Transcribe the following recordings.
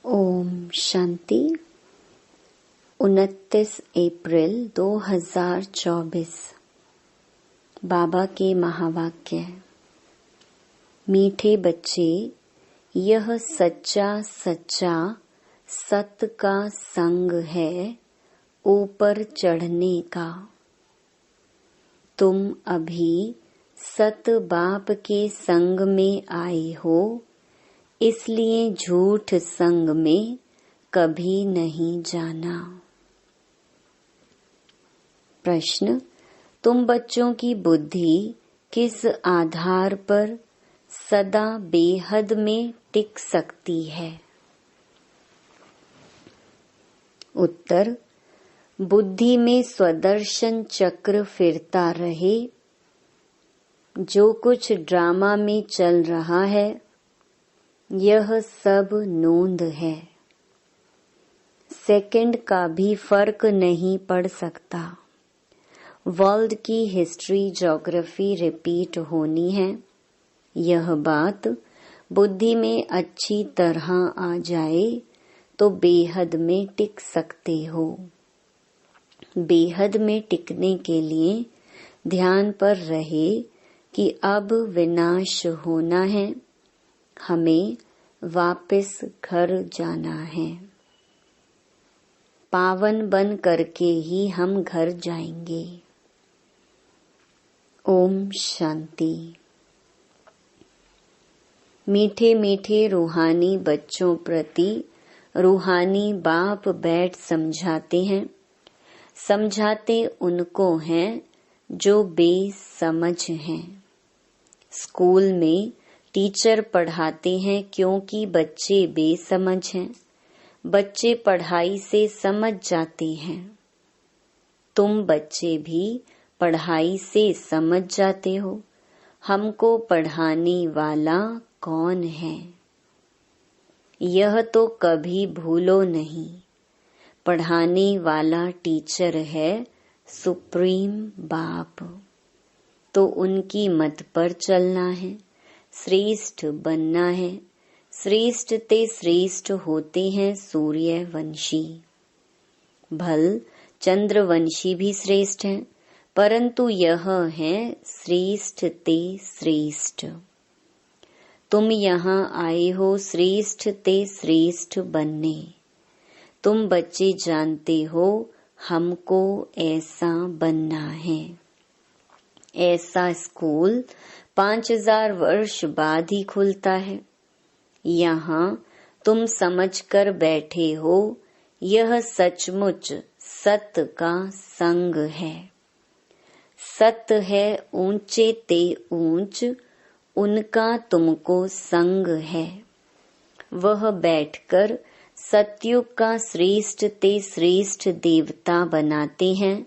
ओम शांति। 29 अप्रैल 2024। बाबा के महावाक्य। मीठे बच्चे, यह सच्चा सच्चा सत्य का संग है ऊपर चढ़ने का। तुम अभी सत बाप के संग में आए हो, इसलिए झूठ संग में कभी नहीं जाना। प्रश्न: तुम बच्चों की बुद्धि किस आधार पर सदा बेहद में टिक सकती है? उत्तर: बुद्धि में स्वदर्शन चक्र फिरता रहे। जो कुछ ड्रामा में चल रहा है यह सब नोंद है। सेकंड का भी फर्क नहीं पड़ सकता। वर्ल्ड की हिस्ट्री ज्योग्राफी रिपीट होनी है। यह बात बुद्धि में अच्छी तरह आ जाए तो बेहद में टिक सकते हो। बेहद में टिकने के लिए ध्यान पर रहे कि अब विनाश होना है, हमें वापस घर जाना है। पावन बन करके ही हम घर जाएंगे। ओम शांति। मीठे मीठे रूहानी बच्चों प्रति रूहानी बाप बैठ समझाते हैं। समझाते उनको हैं जो बेसमझ हैं। स्कूल में टीचर पढ़ाते हैं क्योंकि बच्चे बेसमझ हैं। बच्चे पढ़ाई से समझ जाते हैं। तुम बच्चे भी पढ़ाई से समझ जाते हो। हमको पढ़ाने वाला कौन है? यह तो कभी भूलो नहीं। पढ़ाने वाला टीचर है सुप्रीम बाप। तो उनकी मत पर चलना है, श्रेष्ठ बनना है। श्रेष्ठ ते श्रेष्ठ होते हैं सूर्यवंशी। भल चंद्रवंशी भी श्रेष्ठ हैं, परंतु यह है श्रेष्ठ ते श्रेष्ठ। तुम यहाँ आए हो श्रेष्ठ ते श्रेष्ठ बनने। तुम बच्चे जानते हो हमको ऐसा बनना है। ऐसा स्कूल 5000 वर्ष बाद ही खुलता है। यहाँ तुम समझकर बैठे हो, यह सचमुच सत्य का संग है। सत्य है ऊंचे ते ऊंच, उनका तुमको संग है। वह बैठकर सतयुग का श्रेष्ठ ते श्रेष्ठ देवता बनाते हैं,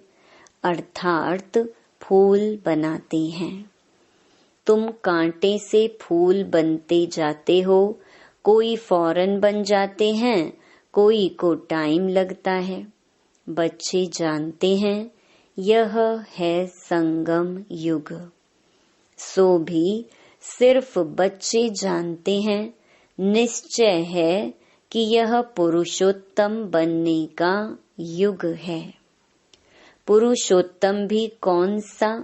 अर्थात फूल बनाते हैं। तुम कांटे से फूल बनते जाते हो। कोई फौरन बन जाते हैं, कोई को टाइम लगता है। बच्चे जानते हैं यह है संगम युग। सो भी सिर्फ बच्चे जानते हैं, निश्चय है कि यह पुरुषोत्तम बनने का युग है। पुरुषोत्तम भी कौन सा?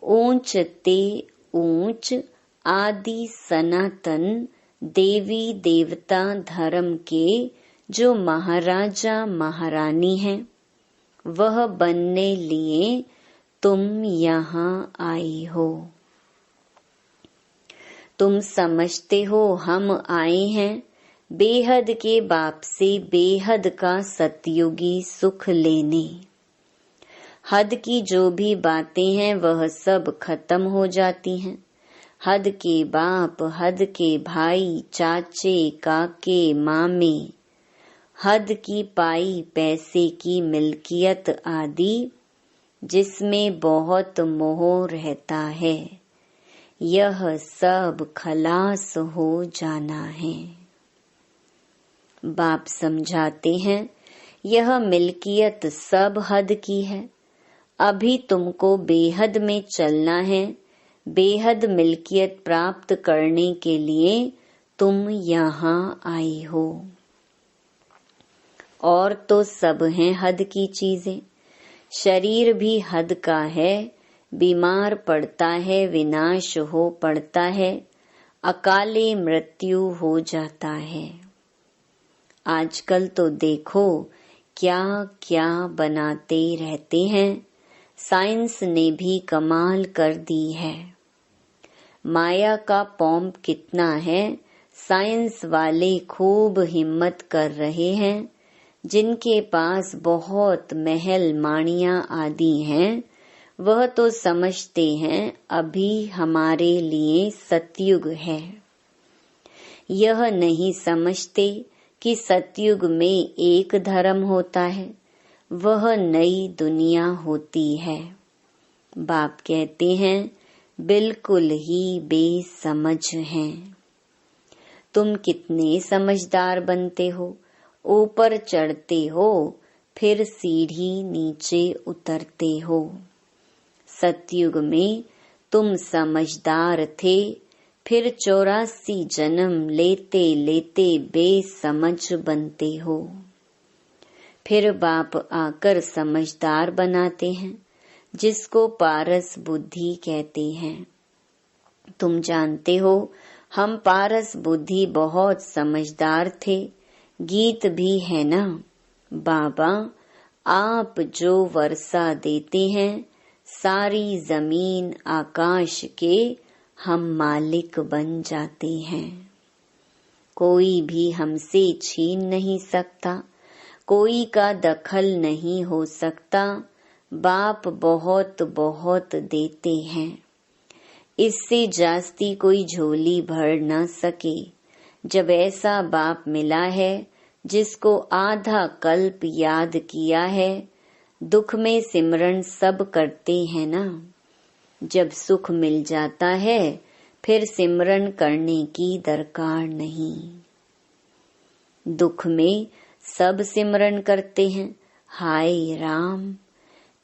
ऊंच ते ऊंच आदि सनातन देवी देवता धर्म के जो महाराजा महारानी हैं, वह बनने लिए तुम यहाँ आए हो। तुम समझते हो हम आए हैं बेहद के बाप से बेहद का सतयुगी सुख लेने। हद की जो भी बातें हैं वह सब खत्म हो जाती हैं। हद के बाप, हद के भाई, चाचे, काके, मामे, हद की पाई पैसे की मिल्कियत आदि, जिसमें बहुत मोह रहता है, यह सब खलास हो जाना है। बाप समझाते हैं यह मिल्कियत सब हद की है। अभी तुमको बेहद में चलना है। बेहद मिल्कियत प्राप्त करने के लिए तुम यहाँ आए हो। और तो सब हैं हद की चीजें। शरीर भी हद का है, बीमार पड़ता है, विनाश हो पड़ता है, अकाले मृत्यु हो जाता है। आजकल तो देखो क्या क्या बनाते रहते हैं। साइंस ने भी कमाल कर दी है। माया का पॉम्प कितना है, साइंस वाले खूब हिम्मत कर रहे हैं। जिनके पास बहुत महल माणियां आदि हैं, वह तो समझते हैं अभी हमारे लिए सतयुग है। यह नहीं समझते कि सतयुग में एक धर्म होता है, वह नई दुनिया होती है। बाप कहते हैं बिल्कुल ही बेसमझ हैं। तुम कितने समझदार बनते हो, ऊपर चढ़ते हो फिर सीढ़ी नीचे उतरते हो। सतयुग में तुम समझदार थे, फिर 84 जन्म लेते लेते बेसमझ बनते हो। फिर बाप आकर समझदार बनाते हैं, जिसको पारस बुद्धि कहते हैं। तुम जानते हो हम पारस बुद्धि बहुत समझदार थे। गीत भी है ना, बाबा आप जो वर्षा देते हैं, सारी जमीन आकाश के हम मालिक बन जाते हैं। कोई भी हमसे छीन नहीं सकता, कोई का दखल नहीं हो सकता। बाप बहुत बहुत देते हैं, इससे जास्ती कोई झोली भर न सके। जब ऐसा बाप मिला है जिसको आधा कल्प याद किया है, दुख में सिमरन सब करते हैं ना। जब सुख मिल जाता है फिर सिमरन करने की दरकार नहीं। दुख में सब सिमरन करते हैं, हाय राम,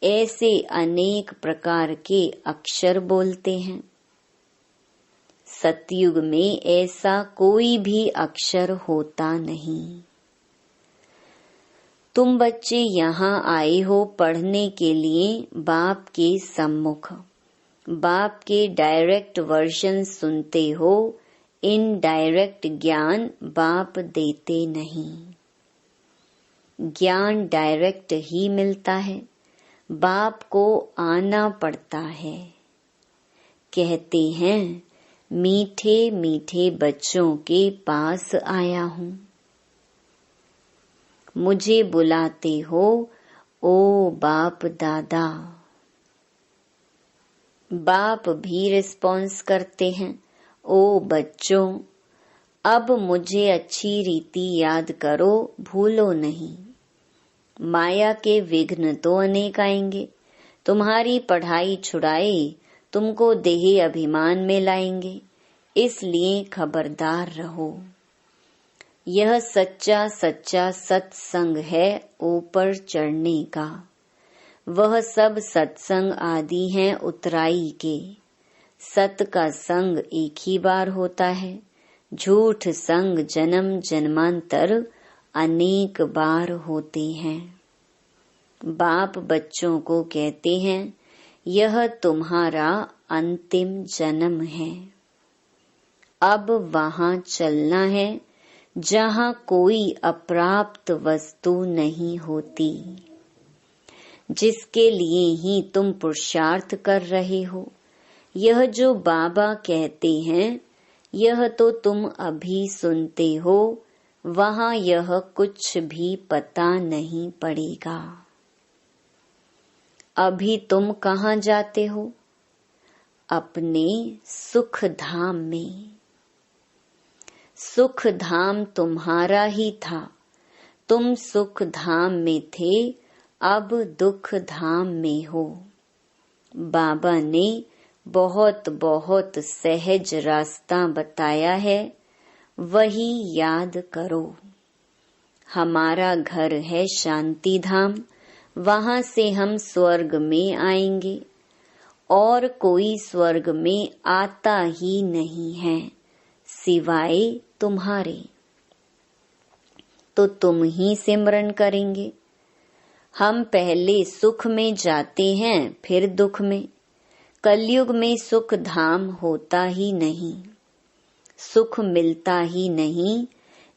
ऐसे अनेक प्रकार के अक्षर बोलते हैं। सतयुग में ऐसा कोई भी अक्षर होता नहीं। तुम बच्चे यहाँ आए हो पढ़ने के लिए बाप के सम्मुख। बाप के डायरेक्ट वर्जन सुनते हो, इनडायरेक्ट ज्ञान बाप देते नहीं। ज्ञान डायरेक्ट ही मिलता है, बाप को आना पड़ता है। कहते हैं मीठे मीठे बच्चों के पास आया हूँ। मुझे बुलाते हो ओ बाप दादा। बाप भी रिस्पॉन्स करते हैं, ओ बच्चों अब मुझे अच्छी रीति याद करो, भूलो नहीं। माया के विघ्न तो अनेक आएंगे, तुम्हारी पढ़ाई छुड़ाए तुमको देह अभिमान में लाएंगे, इसलिए खबरदार रहो। यह सच्चा सच्चा सत्संग है ऊपर चढ़ने का। वह सब सत्संग आदि हैं उतराई के। सत का संग एक ही बार होता है, झूठ संग जन्म जन्मांतर अनेक बार होते हैं। बाप बच्चों को कहते हैं यह तुम्हारा अंतिम जन्म है। अब वहां चलना है जहां कोई अप्राप्त वस्तु नहीं होती, जिसके लिए ही तुम पुरुषार्थ कर रहे हो। यह जो बाबा कहते हैं यह तो तुम अभी सुनते हो, वहां यह कुछ भी पता नहीं पड़ेगा। अभी तुम कहाँ जाते हो? अपने सुख धाम में। सुख धाम तुम्हारा ही था, तुम सुख धाम में थे, अब दुख धाम में हो। बाबा ने बहुत बहुत सहज रास्ता बताया है, वही याद करो। हमारा घर है शांति धाम, वहां से हम स्वर्ग में आएंगे, और कोई स्वर्ग में आता ही नहीं है सिवाय तुम्हारे। तो तुम ही सिमरन करेंगे। हम पहले सुख में जाते हैं फिर दुख में। कलयुग में सुख धाम होता ही नहीं, सुख मिलता ही नहीं।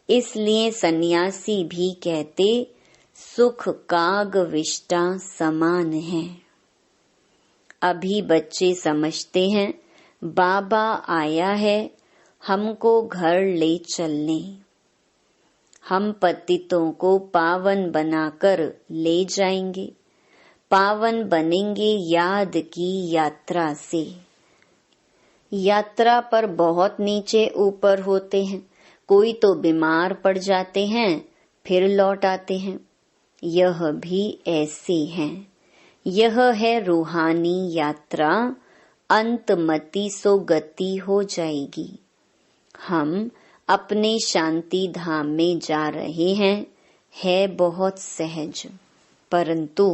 इसलिए सन्यासी भी कहते सुख काग विष्टा समान है। अभी बच्चे समझते हैं बाबा आया है हमको घर ले चलने। हम पतितों को पावन बनाकर ले जाएंगे, पावन बनेंगे याद की यात्रा से। यात्रा पर बहुत नीचे ऊपर होते हैं, कोई तो बीमार पड़ जाते हैं फिर लौट आते हैं। यह भी ऐसे हैं। यह है रूहानी यात्रा, अंतमति सो गति हो जाएगी। हम अपने शांति धाम में जा रहे हैं, है बहुत सहज, परंतु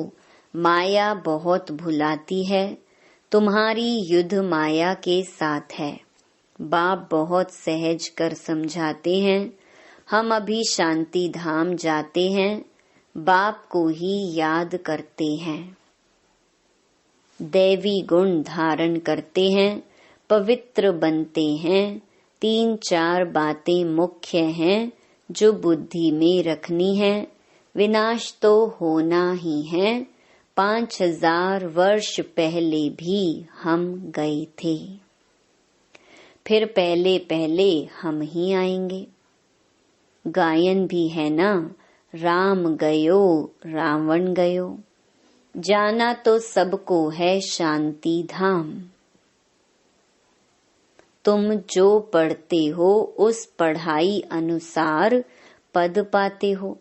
माया बहुत भुलाती है। तुम्हारी युद्ध माया के साथ है। बाप बहुत सहज कर समझाते हैं। हम अभी शांति धाम जाते हैं, बाप को ही याद करते हैं, दैवी गुण धारण करते हैं, पवित्र बनते हैं। 3-4 बातें मुख्य हैं जो बुद्धि में रखनी है। विनाश तो होना ही है। 5000 वर्ष पहले भी हम गए थे, फिर पहले पहले हम ही आएंगे। गायन भी है ना, राम गयो रावण गयो। जाना तो सबको है शांति धाम। तुम जो पढ़ते हो उस पढ़ाई अनुसार पद पाते हो।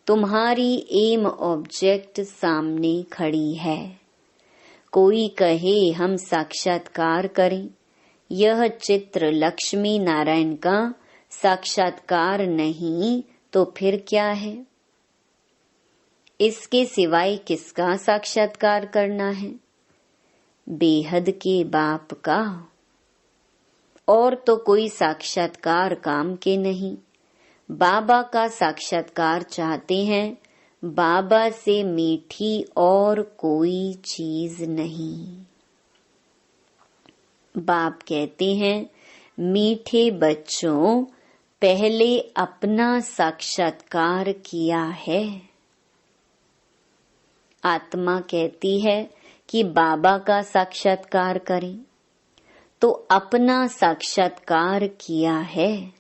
तुम्हारी एम ऑब्जेक्ट सामने खड़ी है। कोई कहे हम साक्षात्कार करें, यह चित्र लक्ष्मी नारायण का साक्षात्कार नहीं तो फिर क्या है? इसके सिवाय किसका साक्षात्कार करना है? बेहद के बाप का। और तो कोई साक्षात्कार काम के नहीं। बाबा का साक्षात्कार चाहते हैं। बाबा से मीठी और कोई चीज नहीं। बाप कहते हैं मीठे बच्चों, पहले अपना साक्षात्कार किया है। आत्मा कहती है कि बाबा का साक्षात्कार करें, तो अपना साक्षात्कार किया है।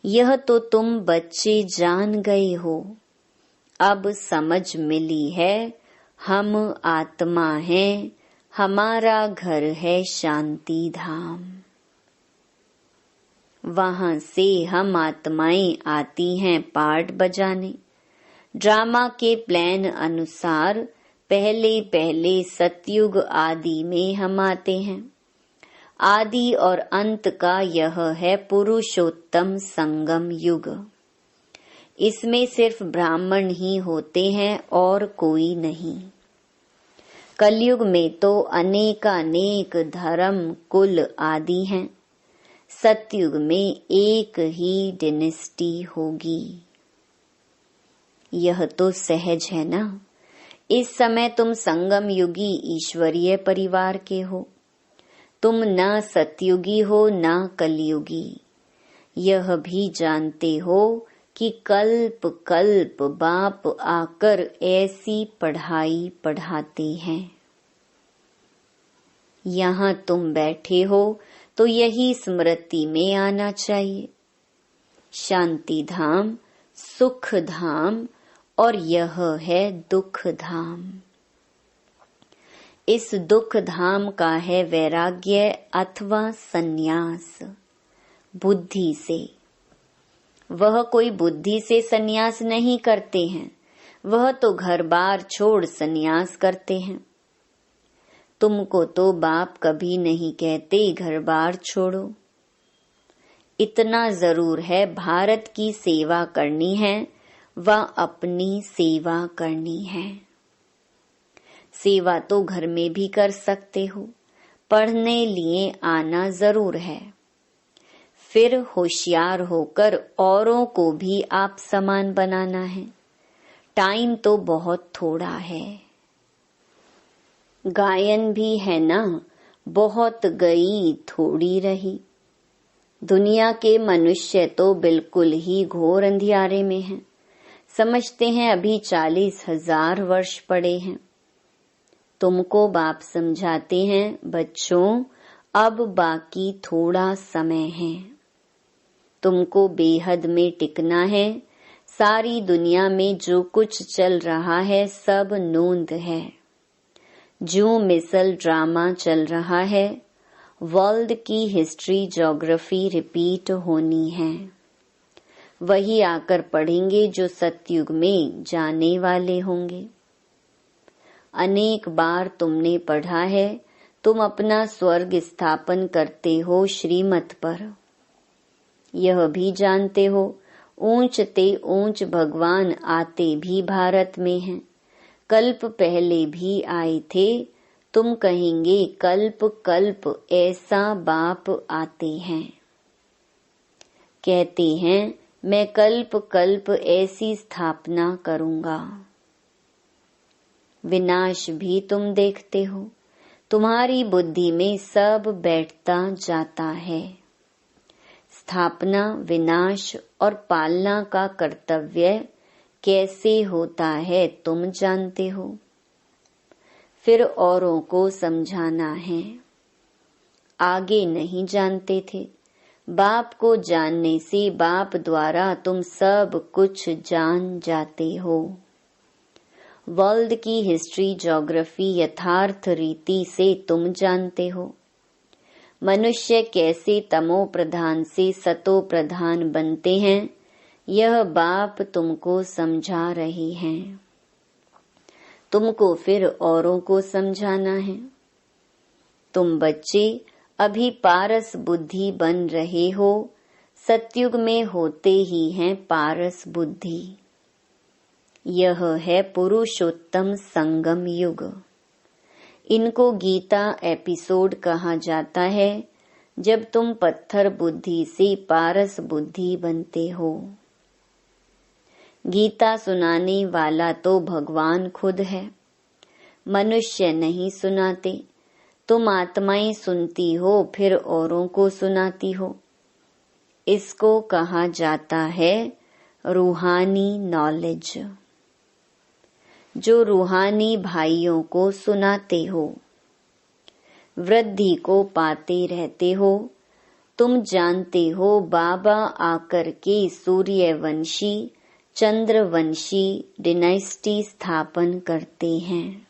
यह तो तुम बच्चे जान गए हो। अब समझ मिली है, हम आत्मा हैं, हमारा घर है शांति धाम। वहां से हम आत्माएं आती हैं पार्ट बजाने। ड्रामा के प्लान अनुसार पहले पहले सतयुग आदि में हम आते हैं। आदि और अंत का यह है पुरुषोत्तम संगम युग। इसमें सिर्फ ब्राह्मण ही होते हैं और कोई नहीं। कलयुग में तो अनेकानेक धर्म कुल आदि हैं। सतयुग में एक ही डिनेस्टी होगी। यह तो सहज है ना। इस समय तुम संगम युगी ईश्वरीय परिवार के हो। तुम न सतयुगी हो न कलयुगी। यह भी जानते हो कि कल्प कल्प बाप आकर ऐसी पढ़ाई पढ़ाते हैं। यहाँ तुम बैठे हो तो यही स्मृति में आना चाहिए। शांति धाम, सुख धाम और यह है दुख धाम। इस दुख धाम का है वैराग्य अथवा सन्यास बुद्धि से। वह कोई बुद्धि से सन्यास नहीं करते हैं, वह तो घर बार छोड़ सन्यास करते हैं। तुमको तो बाप कभी नहीं कहते घर बार छोड़ो। इतना जरूर है, भारत की सेवा करनी है व अपनी सेवा करनी है। सेवा तो घर में भी कर सकते हो, पढ़ने लिए आना जरूर है। फिर होशियार होकर औरों को भी आप समान बनाना है। टाइम तो बहुत थोड़ा है। गायन भी है ना, बहुत गई थोड़ी रही। दुनिया के मनुष्य तो बिल्कुल ही घोर अंधियारे में हैं। समझते हैं अभी 40,000 वर्ष पड़े हैं। तुमको बाप समझाते हैं, बच्चों अब बाकी थोड़ा समय है। तुमको बेहद में टिकना है। सारी दुनिया में जो कुछ चल रहा है सब नोंद है। जो मिसल ड्रामा चल रहा है, वर्ल्ड की हिस्ट्री ज्योग्राफी रिपीट होनी है। वही आकर पढ़ेंगे जो सतयुग में जाने वाले होंगे। अनेक बार तुमने पढ़ा है, तुम अपना स्वर्ग स्थापन करते हो श्रीमत पर। यह भी जानते हो, ऊंच ते ऊंच भगवान आते भी भारत में हैं। कल्प पहले भी आए थे। तुम कहेंगे कल्प कल्प ऐसा बाप आते हैं। कहते हैं मैं कल्प कल्प ऐसी स्थापना करूंगा। विनाश भी तुम देखते हो। तुम्हारी बुद्धि में सब बैठता जाता है। स्थापना, विनाश और पालना का कर्तव्य कैसे होता है तुम जानते हो। फिर औरों को समझाना है। आगे नहीं जानते थे। बाप को जानने से बाप द्वारा तुम सब कुछ जान जाते हो। वर्ल्ड की हिस्ट्री ज्योग्राफी यथार्थ रीति से तुम जानते हो। मनुष्य कैसे तमो प्रधान से सतो प्रधान बनते हैं, यह बाप तुमको समझा रहे हैं। तुमको फिर औरों को समझाना है। तुम बच्चे अभी पारस बुद्धि बन रहे हो। सतयुग में होते ही हैं पारस बुद्धि। यह है पुरुषोत्तम संगम युग। इनको गीता एपिसोड कहा जाता है, जब तुम पत्थर बुद्धि से पारस बुद्धि बनते हो। गीता सुनाने वाला तो भगवान खुद है। मनुष्य नहीं सुनाते। तुम आत्माएं सुनती हो, फिर औरों को सुनाती हो। इसको कहा जाता है रूहानी नॉलेज। जो रूहानी भाइयों को सुनाते हो, वृद्धि को पाते रहते हो। तुम जानते हो बाबा आकर के सूर्यवंशी, चंद्रवंशी डिनाइस्टी स्थापन करते हैं।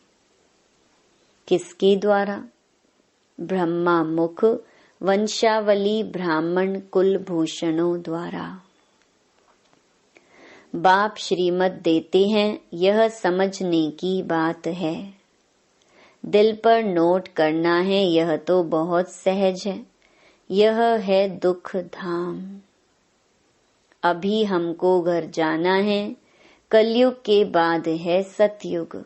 किसके द्वारा? ब्रह्मा मुख वंशावली ब्राह्मण कुलभूषणों द्वारा। बाप श्रीमत देते हैं, यह समझने की बात है। दिल पर नोट करना है, यह तो बहुत सहज है। यह है दुख धाम। अभी हमको घर जाना है। कलयुग के बाद है सतयुग।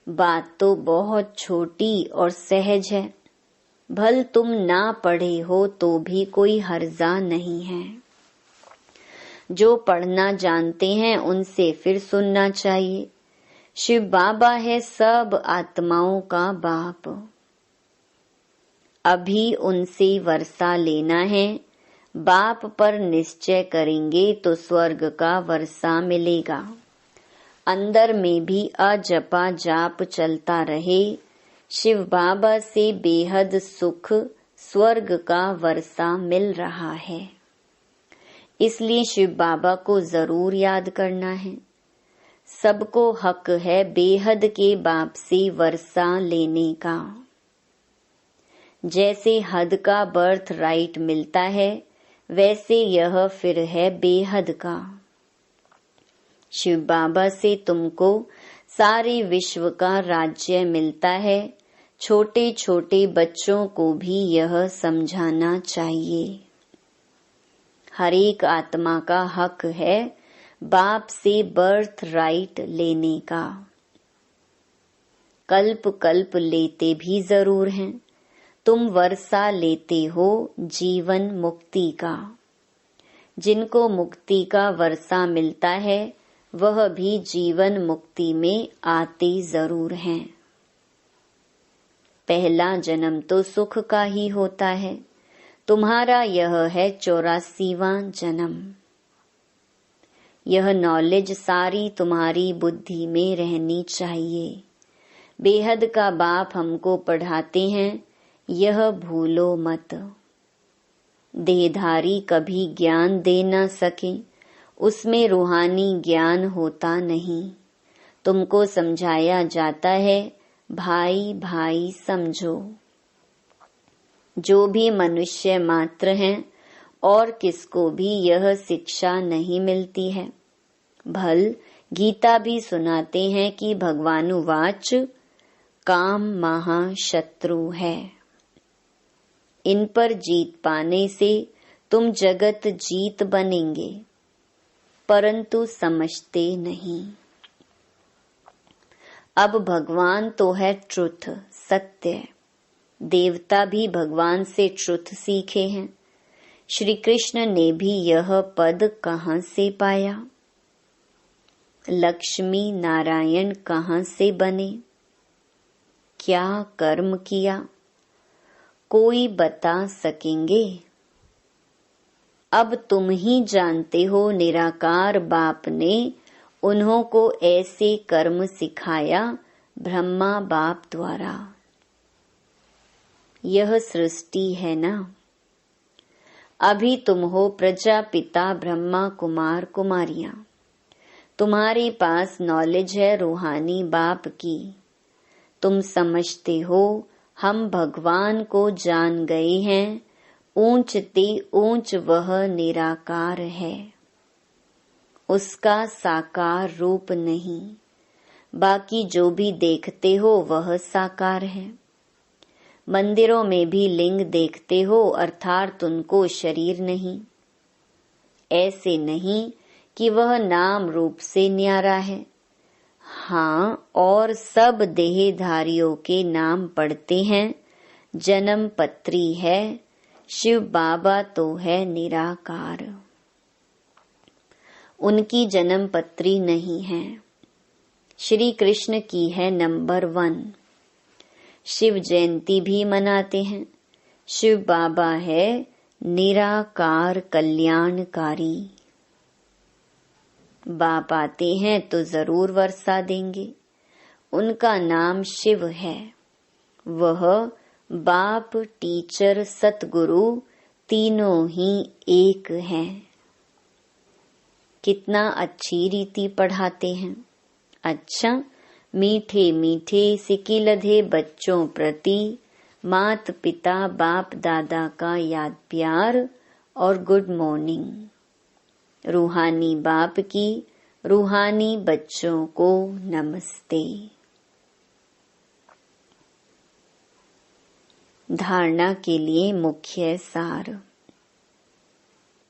बात तो बहुत छोटी और सहज है। भल तुम ना पढ़े हो तो भी कोई हर्जा नहीं है। जो पढ़ना जानते हैं उनसे फिर सुनना चाहिए। शिव बाबा है सब आत्माओं का बाप। अभी उनसे वर्षा लेना है। बाप पर निश्चय करेंगे तो स्वर्ग का वर्षा मिलेगा। अंदर में भी अजपा जाप चलता रहे। शिव बाबा से बेहद सुख स्वर्ग का वर्षा मिल रहा है। इसलिए शिव बाबा को जरूर याद करना है। सबको हक है बेहद के बाप से वर्षा लेने का। जैसे हद का बर्थ राइट मिलता है, वैसे यह फिर है बेहद का। शिव बाबा से तुमको सारे विश्व का राज्य मिलता है। छोटे छोटे बच्चों को भी यह समझाना चाहिए। हर एक आत्मा का हक है बाप से बर्थ राइट लेने का। कल्प कल्प लेते भी जरूर हैं। तुम वर्षा लेते हो जीवन मुक्ति का। जिनको मुक्ति का वर्षा मिलता है वह भी जीवन मुक्ति में आते जरूर हैं। पहला जन्म तो सुख का ही होता है। तुम्हारा यह है 84वां जन्म। यह नॉलेज सारी तुम्हारी बुद्धि में रहनी चाहिए। बेहद का बाप हमको पढ़ाते हैं, यह भूलो मत। देहधारी कभी ज्ञान दे न सके, उसमें रूहानी ज्ञान होता नहीं। तुमको समझाया जाता है भाई भाई समझो। जो भी मनुष्य मात्र हैं और किसको भी यह शिक्षा नहीं मिलती है। भल गीता भी सुनाते हैं कि भगवानुवाच काम महाशत्रु है। इन पर जीत पाने से तुम जगत जीत बनेंगे, परंतु समझते नहीं। अब भगवान तो है ट्रुथ, सत्य। देवता भी भगवान से ट्रुथ सीखे हैं। श्री कृष्ण ने भी यह पद कहाँ से पाया? लक्ष्मी नारायण कहाँ से बने? क्या कर्म किया? कोई बता सकेंगे? अब तुम ही जानते हो, निराकार बाप ने उन्हों को ऐसे कर्म सिखाया ब्रह्मा बाप द्वारा। यह सृष्टि है ना। अभी तुम हो प्रजापिता ब्रह्मा कुमार कुमारियां। तुम्हारे पास नॉलेज है रूहानी बाप की। तुम समझते हो हम भगवान को जान गए हैं। ऊंच ते ऊंच वह निराकार है, उसका साकार रूप नहीं। बाकी जो भी देखते हो वह साकार है। मंदिरों में भी लिंग देखते हो, अर्थात उनको शरीर नहीं। ऐसे नहीं कि वह नाम रूप से न्यारा है। हाँ, और सब देहधारियों के नाम पढ़ते हैं। जन्म पत्री है, शिव बाबा तो है निराकार। उनकी जन्म पत्री नहीं है, श्री कृष्ण की है नंबर 1। शिव जयंती भी मनाते हैं। शिव बाबा है निराकार कल्याणकारी। बाप आते हैं तो जरूर वर्षा देंगे। उनका नाम शिव है। वह बाप, टीचर, सतगुरु तीनों ही एक हैं। कितना अच्छी रीति पढ़ाते हैं। अच्छा, मीठे मीठे सिकी लधे बच्चों प्रति मात पिता बाप दादा का याद प्यार और गुड मॉर्निंग। रूहानी बाप की रूहानी बच्चों को नमस्ते। धारणा के लिए मुख्य सार।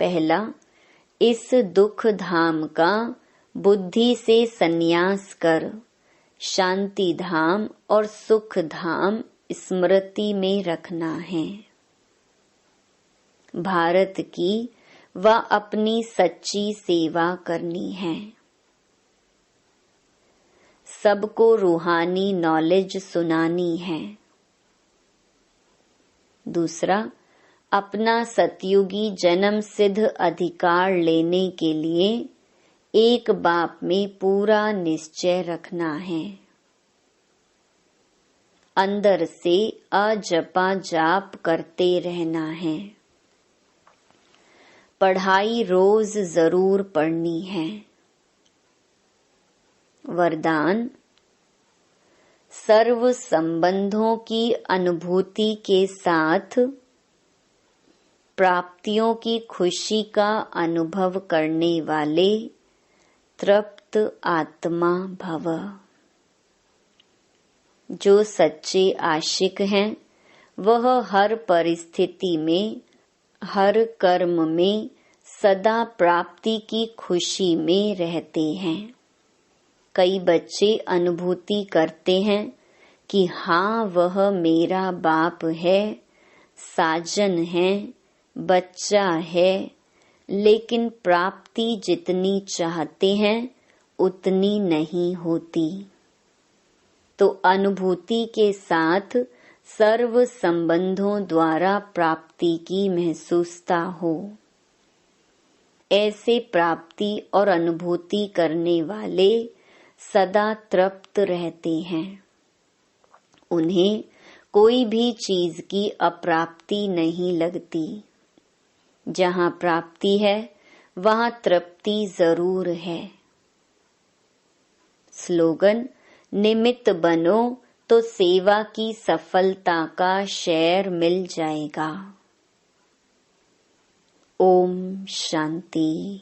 पहला, इस दुख धाम का बुद्धि से संन्यास कर शांति धाम और सुख धाम स्मृति में रखना है। भारत की व अपनी सच्ची सेवा करनी है। सबको रूहानी नॉलेज सुनानी है। दूसरा, अपना सतयुगी जन्म सिद्ध अधिकार लेने के लिए एक बाप में पूरा निश्चय रखना है। अंदर से अजपा जाप करते रहना है। पढ़ाई रोज जरूर पढ़नी है। वरदान, सर्व संबंधों की अनुभूति के साथ प्राप्तियों की खुशी का अनुभव करने वाले तृप्त आत्मा भव। जो सच्चे आशिक हैं वह हर परिस्थिति में, हर कर्म में सदा प्राप्ति की खुशी में रहते हैं। कई बच्चे अनुभूति करते हैं कि हाँ वह मेरा बाप है, साजन है, बच्चा है, लेकिन प्राप्ति जितनी चाहते हैं उतनी नहीं होती। तो अनुभूति के साथ सर्व संबंधों द्वारा प्राप्ति की महसूसता हो। ऐसे प्राप्ति और अनुभूति करने वाले सदा तृप्त रहते हैं। उन्हें कोई भी चीज की अप्राप्ति नहीं लगती। जहाँ प्राप्ति है वहाँ तृप्ति जरूर है। स्लोगन: निमित्त बनो तो सेवा की सफलता का शेयर मिल जाएगा। ओम शांति।